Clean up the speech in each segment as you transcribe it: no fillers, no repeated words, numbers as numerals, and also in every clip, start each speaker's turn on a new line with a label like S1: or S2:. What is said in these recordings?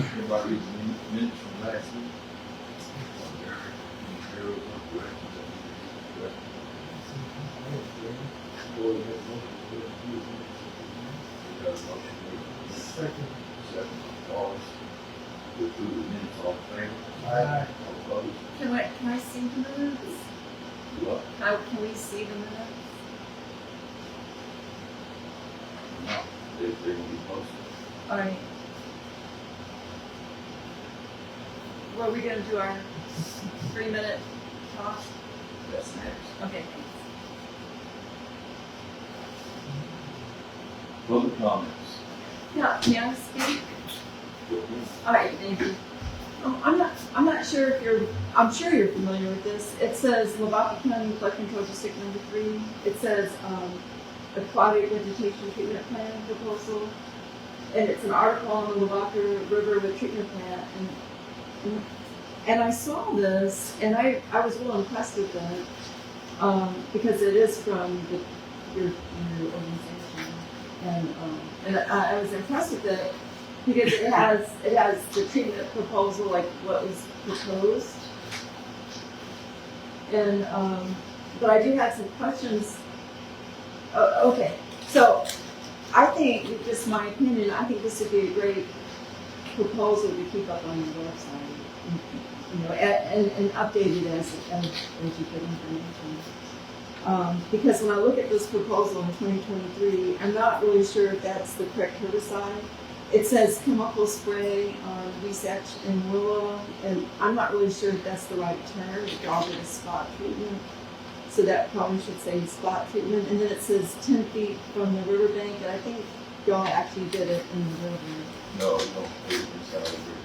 S1: Everybody read the minutes from last week?
S2: Second.
S1: Second, Wallace. Go through the minutes, all in favor?
S2: Aye.
S1: All opposed?
S3: Can I see the minutes?
S1: What?
S3: Can we see the minutes?
S1: No, they will be posted.
S3: All right. Were we gonna do our 3-minute talk?
S1: That's next.
S3: Okay, thanks.
S1: Public comments.
S3: Yeah, may I speak? All right, thank you. I'm not sure if I'm sure you're familiar with this. It says Lavaca County Flood Control District Number 3. It says Aquatic Vegetation Treatment Plan proposal. And it's an article on the Lavaca River with treatment plant. And I saw this, and I was real impressed with it because it is from your organization. And I was impressed with it because it has the treatment proposal, like what was proposed. And but I do have some questions. Okay, so I think, just my opinion, I think this would be a great proposal to keep up on your website, you know, and update it as you get information. Because when I look at this proposal in 2023, I'm not really sure if that's the correct herbicide. It says chemical spray on research and willow, and I'm not really sure if that's the right term. It all did a spot treatment, so that probably should say spot treatment. And then it says 10 feet from the riverbank, and I think y'all actually did it in the river.
S1: No, you don't pay it inside the river.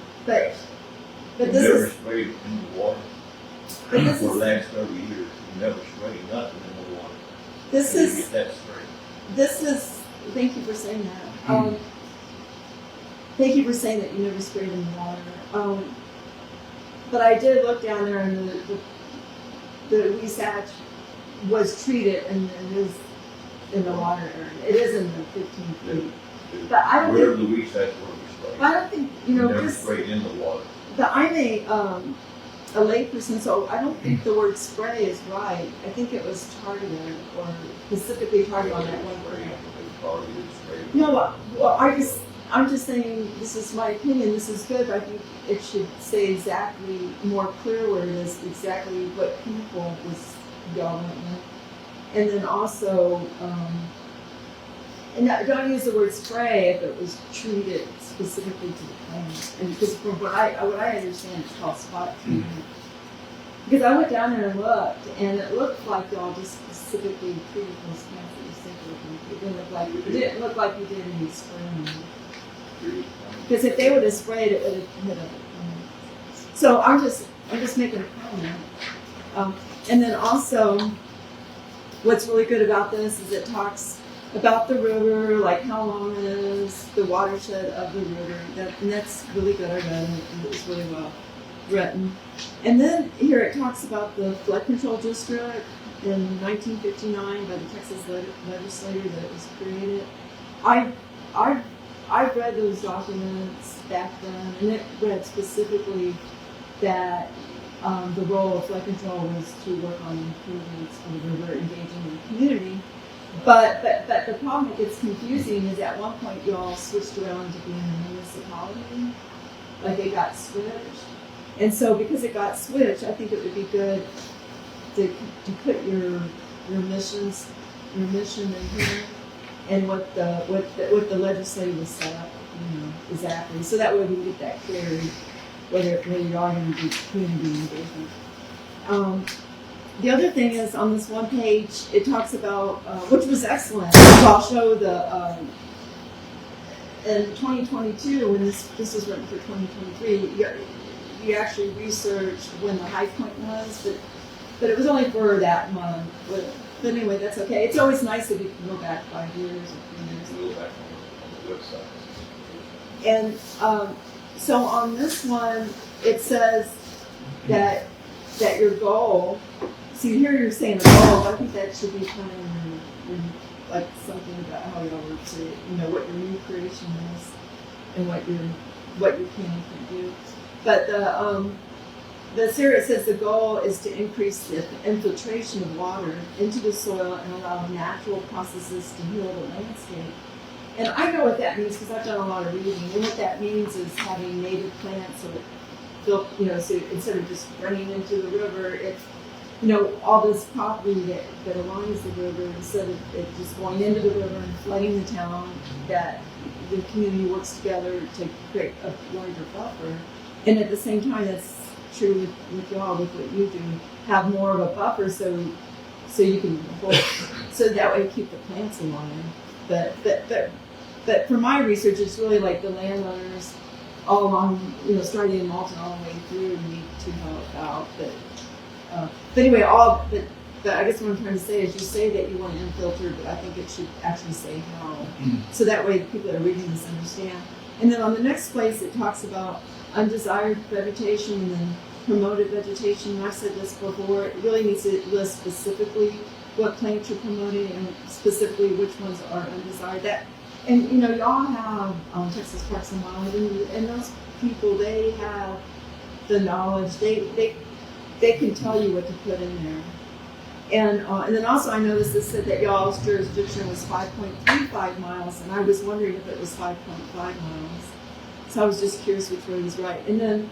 S3: But
S1: You
S3: this
S1: never
S3: is,
S1: sprayed it in the water.
S3: but this
S1: For the
S3: is,
S1: last 30 years, you never sprayed nothing in the water.
S3: this
S1: And you
S3: is,
S1: get that sprayed.
S3: this is, thank you for saying that. Thank you for saying that you never sprayed in the water. But I did look down there, and the research was treated and is in the water area. It is in the 15 feet. But I don't
S1: Wherever
S3: think,
S1: the weeds had were sprayed.
S3: I don't think, you know,
S1: Never
S3: just,
S1: sprayed in the water.
S3: but I'm a layperson, so I don't think the word spray is right. I think it was targeted, or specifically targeted on that one
S1: Sprayed,
S3: plant.
S1: they targeted sprayed.
S3: No, well, I'm just saying, this is my opinion, this is good, but I think it should say exactly, more clear where it is, exactly what chemical was going with. And then also, and don't use the word spray if it was treated specifically to the plant. And because from what I understand, it's called spot treatment. Because I went down there and looked, and it looked like y'all just specifically treated those plants that you said were going to. It didn't look like you did any spraying. Because if they would have sprayed, it would have hit a. So I'm just making a comment. And then also, what's really good about this is it talks about the river, like how long it is, the watershed of the river. And that's really good. I read it, and it was really well written. And then here it talks about the flood control district in 1959 by the Texas legislature that it was created. I've read those documents back then, and it read specifically that the role of flood control was to work on improvements of the river, engaging the community. But the problem that gets confusing is at one point you all switched around to being a municipality, like it got switched. And so because it got switched, I think it would be good to put your mission in here, and what the legislature was set up, you know, exactly. So that way we can get that clarity, whether you are going to do community engagement. The other thing is on this one page, it talks about, which was excellent. So I'll show the, in 2022, when this was written for 2023, you actually researched when the high point was, but it was only for that month. But anyway, that's okay. It's always nice if you can go back 5 years or 3 years.
S1: Go back on the website.
S3: And so on this one, it says that your goal. See, here you're saying a goal. I think that should be kind of like something about how you all would say, you know, what your new creation is, and what your what you can and can't do. But the Sarah says the goal is to increase the infiltration of water into the soil and allow natural processes to heal the landscape. And I know what that means because I've done a lot of reading. And what that means is having native plants or built, so instead of just running into the river, it's, all this property that aligns the river, instead of it just going into the river and flooding the town, that the community works together to create a larger buffer. And at the same time, that's true with y'all, with what you do, have more of a buffer so you can hold, so that way keep the plants in line. But from my research, it's really like the landowners all along, starting in Malton all the way through need to help out. But anyway, but I guess what I'm trying to say is you say that you want to infiltrate, but I think it should actually say how. So that way the people that are reading this understand. And then on the next place, it talks about undesired vegetation and then promoted vegetation. And I've said this before, it really needs to list specifically what plants you're promoting and specifically which ones are undesired. And y'all have Texas Parks and Wildlife, and those people, they have the knowledge. They can tell you what to put in there. And then also I noticed this said that y'all's jurisdiction was 5.35 miles, and I was wondering if it was 5.5 miles. So I was just curious which one was right. And then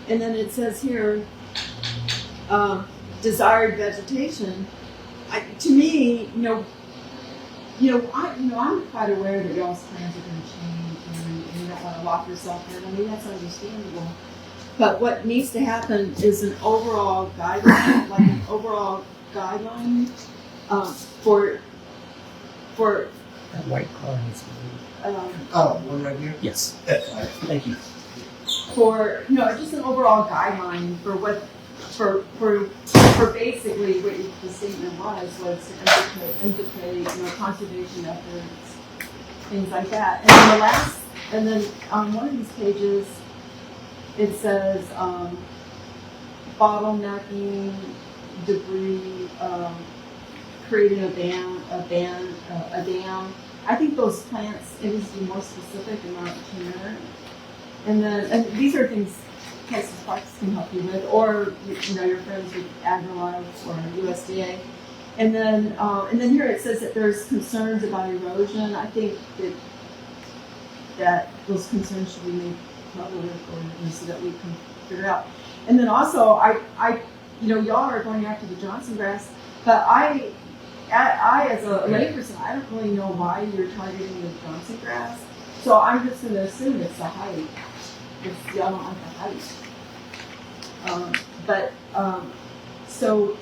S3: it says here, desired vegetation. To me, I'm quite aware that y'all's plans are going to change, and you don't want to lock yourself in. I mean, that's understandable. But what needs to happen is an overall guideline, for
S2: That white car needs to be.
S4: One right here?
S2: Yes.
S4: Thank you.
S3: for just an overall guideline for what for basically what the statement was to infiltrate conservation efforts, things like that. And then on one of these pages it says bottlenecking, debris, creating a dam. I think those plants, it needs to be more specific and not generic. And these are things Texas Parks can help you with, or your friends with AgriLife or USDA. And then here it says that there's concerns about erosion. I think that those concerns should be made public, or so that we can figure it out. And then also, y'all are going after the Johnson grass, but I as a layperson, I don't really know why you're targeting the Johnson grass. So I'm just going to assume it's the height. Y'all don't like the height. So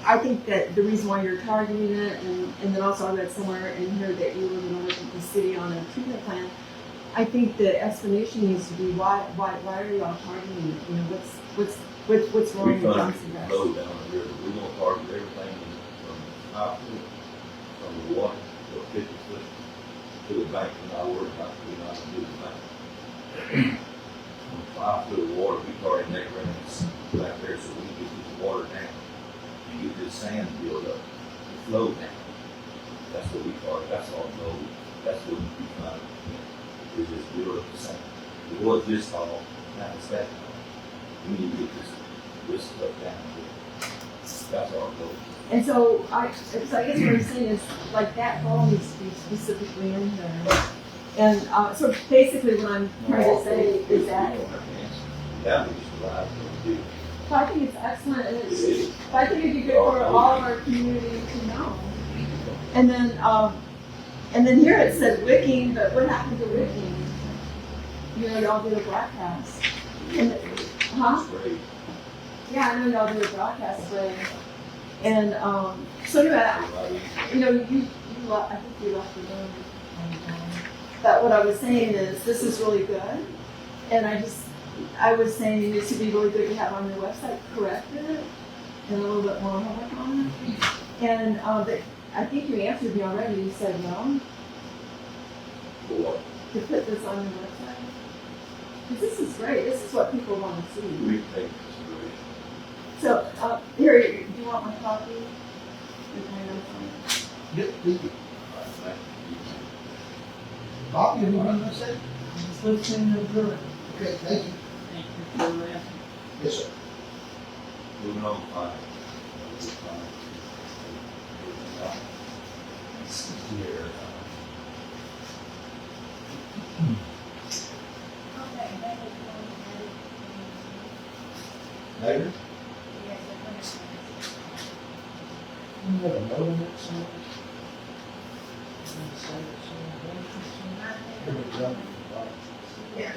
S3: I think that the reason why you're targeting it, and then also I read somewhere in here that you were going to work with the city on a treatment plan. I think the explanation needs to be why are y'all targeting it? What's wrong with Johnson grass?
S1: Low down the river. We're going to target everything from 5 foot from the water to 50 foot to the bank. And I worry about we're not going to do the bank. From 5 foot of water, we target neck remnants back there so we can get this water down and get this sand build up and flow down. That's what we target. That's our goal. That's what we trying to do. Is just build up the sand. It was this tall, now it's that tall. We need to get this stuff down here. That's our goal.
S3: And so I guess what I'm saying is like that goal needs to be specifically in there. And so basically what I'm trying to say is that I think it's excellent, and I think it'd be good for all of our community to know. And then here it said wicking, but what happened to wicking? Y'all did a broadcast. Huh? Yeah, I know y'all did a broadcast spray. And so anyway, you left, I think you left the room. But what I was saying is this is really good. And I was saying this would be really good to have on your website corrected and a little bit more homework on it. And but I think you answered me already. You said no. To put this on your website. Because this is great. This is what people want to see.
S1: We take consideration.
S3: So here, do you want my copy?
S4: Yep, thank you.
S1: Thank you.
S4: Bob, you have anything to say?
S2: Just listening to the
S4: Okay, thank you.
S5: Thank you for that.
S4: Yes, sir.
S1: Moving on, fine.
S2: Here.
S1: Neighbor?
S2: You have a note on that somewhere? Here we go.
S5: Yeah.